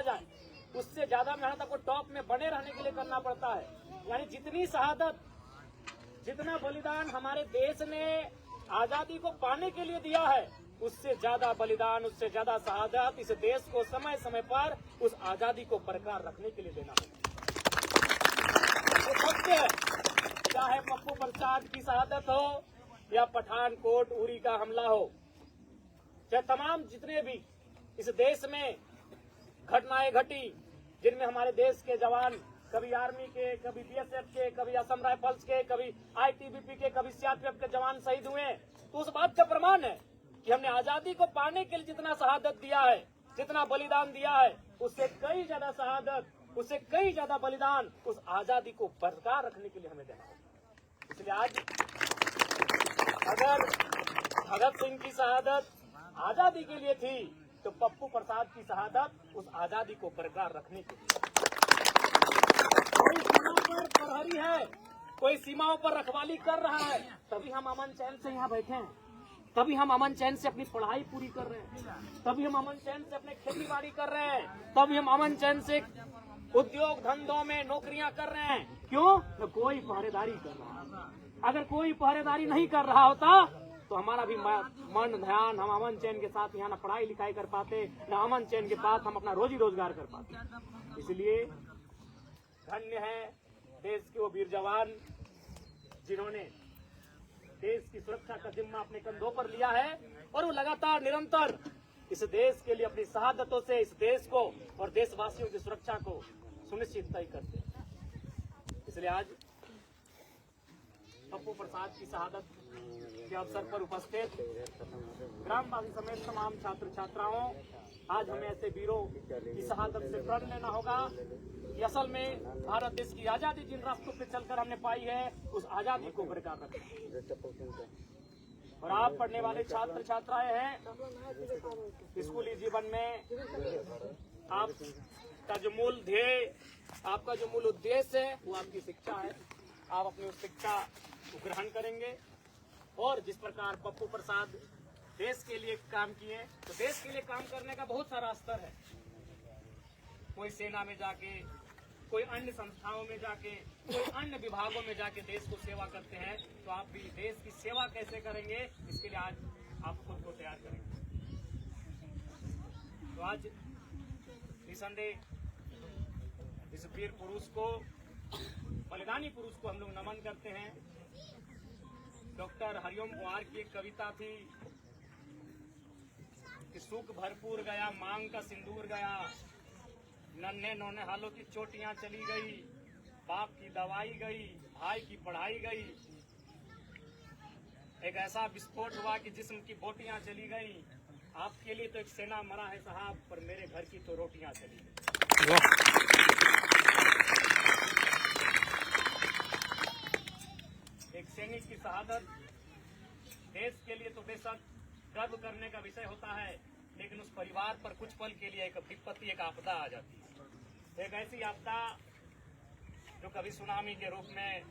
जाए, उससे ज्यादा मेहनत आपको टॉप में बने रहने के लिए करना पड़ता है। यानी जितनी शहादत, जितना बलिदान हमारे देश ने आजादी को पाने के लिए दिया है, उससे ज्यादा बलिदान, उससे ज्यादा शहादत इस देश को समय समय पर उस आजादी को बरकरार रखने के लिए देना होगा। तो सत्य है, चाहे पप्पू प्रसाद की शहादत हो या पठानकोट उरी का हमला हो, चाहे तमाम जितने भी इस देश में घटनाएं घटी, जिनमें हमारे देश के जवान कभी आर्मी के, कभी बीएसएफ के, कभी असम राइफल्स के, कभी आईटीबीपी के, कभी सीआरपीएफ के जवान शहीद हुए, तो उस बात का प्रमाण है कि हमने आजादी को पाने के लिए जितना शहादत दिया है, जितना बलिदान दिया है, उससे कई ज्यादा शहादत, उससे कई ज्यादा बलिदान उस आजादी को बरकरार रखने के लिए हमें देना होगा। इसलिए आज अगर भगत सिंह की शहादत आजादी के लिए थी, तो पप्पू प्रसाद की शहादत उस आजादी को बरकरार रखने के लिए। कोई सीमाओं पर प्रहरी है, कोई सीमाओं पर रखवाली कर रहा है, तभी हम अमन चैन से यहाँ बैठे हैं, तभी हम अमन चैन से अपनी पढ़ाई पूरी कर रहे हैं, तभी हम अमन चैन से अपने खेती बाड़ी कर रहे हैं, तभी हम अमन चैन से उद्योग धंधों में नौकरियां कर रहे हैं। क्यों? तो कोई पहरेदारी कर रहा है। अगर कोई पहरेदारी नहीं कर रहा होता तो हमारा भी मन ध्यान, हम अमन चैन के साथ यहाँ न पढ़ाई लिखाई कर पाते, न अमन चैन के साथ हम अपना रोजी रोजगार कर पाते। इसलिए धन्य है देश के वो वीर जवान जिन्होंने देश की सुरक्षा का जिम्मा अपने कंधों पर लिया है, और वो लगातार निरंतर इस देश के लिए अपनी शहादतों से इस देश को और देशवासियों की सुरक्षा को सुनिश्चित तय करते हैं। इसलिए आज पप्पू प्रसाद की शहादत के अवसर पर उपस्थित ग्रामवासी समेत तमाम छात्र छात्राओं, आज हमें ऐसे वीरों की शहादत से प्रण लेना होगा कि असल में भारत देश की आजादी जिन रास्तों पे चलकर हमने पाई है, उस आजादी को बरकरार रखना। और आप पढ़ने वाले छात्र छात्राएं हैं, स्कूली जीवन में आपका जो मूल ध्येय, आपका जो मूल उद्देश्य है, वो आपकी शिक्षा है। आप अपनी उस शिक्षा को ग्रहण करेंगे, और जिस प्रकार पप्पू प्रसाद देश के लिए काम किए, तो देश के लिए काम करने का बहुत सारा स्तर है। कोई सेना में जाके, कोई अन्य संस्थाओं में जाके, कोई अन्य विभागों में जाके देश को सेवा करते हैं, तो आप भी देश की सेवा कैसे करेंगे, इसके लिए आज आप खुद को तैयार करेंगे। तो आज निसंदेह इस वीर पुरुष को, बलिदानी पुरुष को हम लोग नमन करते हैं। डॉक्टर हरिओम कुमार की एक कविता थी कि सुख भरपूर गया, मांग का सिंदूर गया, नन्हे नौने हालों की चोटियां चली गई, बाप की दवाई गई, भाई की पढ़ाई गई, एक ऐसा विस्फोट हुआ कि जिस्म की बोटियां चली गई। आपके लिए तो एक सेना मरा है साहब, पर मेरे घर की तो रोटियां चली गई। एक सैनिक की शहादत देश के लिए तो बेशक गर्व करने का विषय होता है, लेकिन उस परिवार पर कुछ पल के लिए एक विपत्ति, एक आपदा आ जाती है। एक ऐसी आपदा जो कभी सुनामी के रूप में,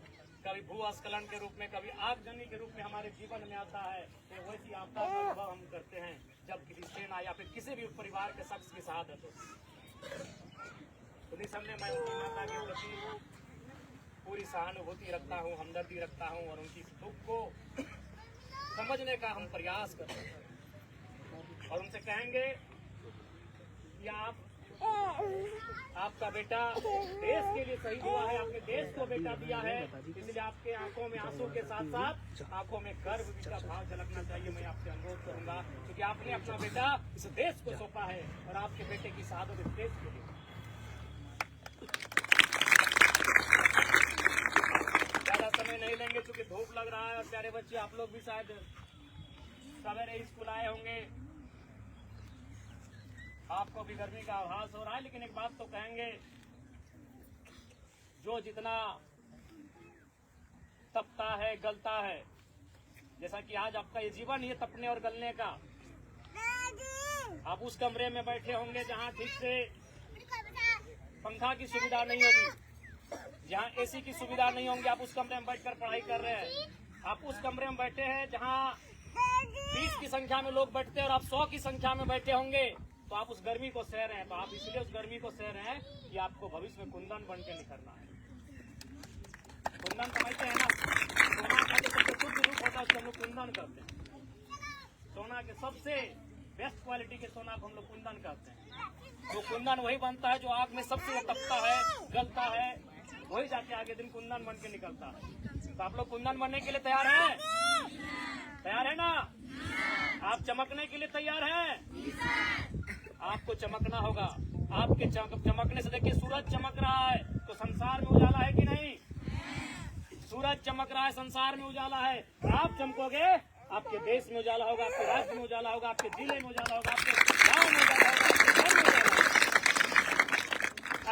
कभी भूस्खलन के रूप में, कभी आगजनी के रूप में हमारे जीवन में आता है। तो वैसी आपदा का अनुभव हम करते हैं जब किसी सेना या फिर किसी भी परिवार के शख्स की शहादत होती है। तो निसंदेह मैं उनकी माता के प्रति पूरी सहानुभूति रखता हूँ, हमदर्दी रखता हूँ, और उनकी दुख को समझने का हम प्रयास करते हैं। और उनसे कहेंगे कि आपका बेटा देश के लिए शहीद हुआ है, आपने देश को बेटा दिया है, इसलिए आपके आंखों में आंसू के साथ साथ आंखों में गर्व का भाव झलकना चाहिए। मैं आपसे अनुरोध करूंगा, क्योंकि आपने अपना बेटा इस देश को सौंपा है, और आपके बेटे की शहादत इस देश के लिए। ज्यादा समय नहीं लेंगे क्योंकि धूप लग रहा है, और प्यारे बच्चे आप लोग भी शायद सवेरे स्कूल आए होंगे, आपको भी गर्मी का आभास हो रहा है। लेकिन एक बात तो कहेंगे, जो जितना तपता है गलता है, जैसा कि आज आपका ये जीवन ही तपने और गलने का। आप उस कमरे में बैठे होंगे जहां ठीक से पंखा की सुविधा नहीं होगी, जहां एसी की सुविधा नहीं होंगी, आप उस कमरे में बैठकर पढ़ाई कर रहे हैं। आप उस कमरे में बैठे हैं जहां 20 की संख्या में लोग बैठते हैं और आप 100 की संख्या में बैठे होंगे। तो आप उस गर्मी को सह रहे हैं, तो आप इसलिए उस गर्मी को सह रहे हैं कि आपको भविष्य में कुंदन बन के निखरना है। कुंदन समझते हैं ना, सोना का जो सबसे शुद्ध रूप होता है उसको हम लोग कुंदन करते हैं। सोना के सबसे बेस्ट क्वालिटी के सोना को हम लोग कुंदन करते हैं। जो कुंदन वही बनता है जो आग में सबसे तपता है, गलता है, वही जाके आगे दिन कुंदन बन के निकलता है। तो आप लोग कुंदन बनने के लिए तैयार हैं? तैयार है ना? आप चमकने के लिए तैयार हैं? आपको चमकना होगा। आपके चमकने से देखिए, सूरज चमक रहा है तो संसार में उजाला है कि नहीं? सूरज चमक रहा है, संसार में उजाला है। आप चमकोगे, आपके देश में उजाला होगा, आपके राज्य में उजाला होगा, आपके जिले में उजाला होगा, आपके गांव में उजाला होगा, आपके घर में उजाला होगा।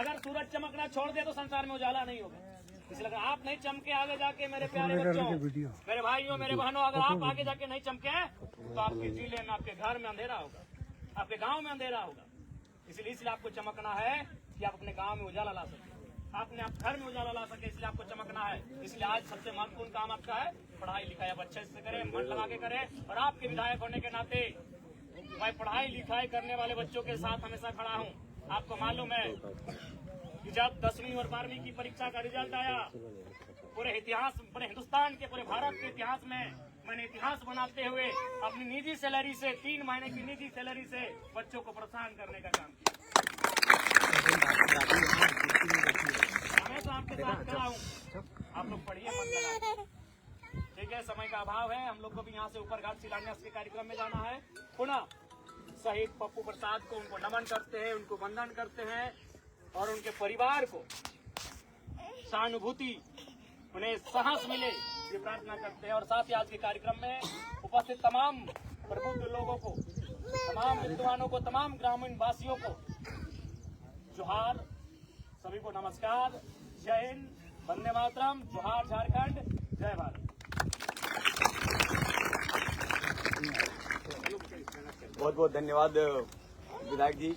अगर सूरज चमकना छोड़ दे तो संसार में उजाला नहीं होगा। इसलिए अगर आप नहीं चमके आगे जाके, मेरे प्यारे बच्चों, मेरे भाइयों, मेरे बहनों, अगर आप आगे जाके नहीं चमके तो आपके जिले में, आपके घर में अंधेरा होगा, आपके गांव में अंधेरा होगा। इसलिए आपको चमकना है कि आप अपने गांव में उजाला ला सके, आपने आप घर में उजाला ला सके। इसलिए आपको चमकना है। इसलिए आज सबसे महत्वपूर्ण काम आपका है पढ़ाई लिखाई। आप अच्छे से करें, मन लगा के करें। और आपके विधायक होने के नाते मैं पढ़ाई लिखाई करने वाले बच्चों के साथ हमेशा खड़ा हूँ। आपको मालूम है कि जब 10वीं और 12वीं की परीक्षा का रिजल्ट आया, पूरे इतिहास, पूरे हिंदुस्तान के, पूरे भारत के इतिहास में मैंने इतिहास बनाते हुए अपनी निजी सैलरी से, 3 महीने की निजी सैलरी से बच्चों को प्रोत्साहन करने का काम किया। मैं तो आपके साथ खड़ा हूँ, आप लोग पढ़िए, मन लगाइए। ठीक है, समय का अभाव है, हम लोग को भी यहाँ से ऊपर घाट शिलान्यास के कार्यक्रम में जाना है। पुनः शहीद पप्पू प्रसाद को, उनको नमन करते हैं, उनको वंदन करते हैं और उनके परिवार को सहानुभूति, उन्हें साहस मिले, ये प्रार्थना करते हैं। और साथ ही आज के कार्यक्रम में उपस्थित तमाम प्रबुद्ध लोगों को, तमाम विद्वानों को, तमाम ग्रामीण वासियों को जोहार, सभी को नमस्कार, जय हिंद, वंदे मातरम, जोहार झारखंड, जय भारत। बहुत बहुत धन्यवाद विधायक जी।